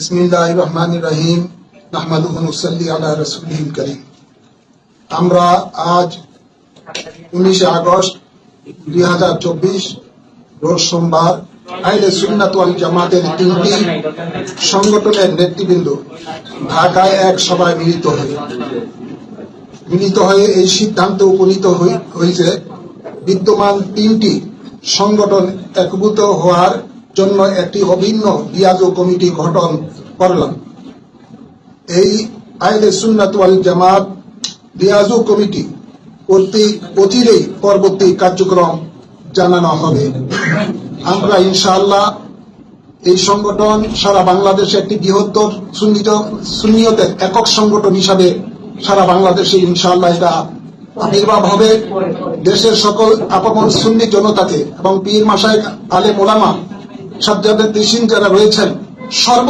বিসমিল্লাহির রহমানির রহিম নাহমাদুহু ওয়া নুসাল্লি আলা রাসূলিল কারীম। আমরা আজ 19 আগস্ট 2024 রোজ সোমবার আহলে সুন্নাত ওয়াল জামাতের 3টি সংগঠনের নেতৃবৃন্দ ঢাকায় এক সভায় মিলিত হয়ে এই সিদ্ধান্তে উপনীত হয়েছে বিদ্যমান 3টি সংগঠন একীভূত হওয়ার জন্য একটি অভিন্ন বিয়াজু কমিটি গঠন করলাম। এই আহলে সুন্নাত ওয়াল জামাত বিয়াজু কমিটি কর্তৃক অচিরেই পরবর্তী কার্যক্রম জানানো হবে। আমরা ইনশাআল্লাহ এই সংগঠন সারা বাংলাদেশে একটি বৃহত্তর সুন্নিয়তের একক সংগঠন হিসাবে সারা বাংলাদেশে ইনশাআল্লাহ এটা আবির্ভাব হবে। দেশের সকল আপামর সুন্নি জনতাকে এবং পীর মাশায়েখ আলেম ওলামা সাজ্জাদের দেশিন যারা রয়েছেন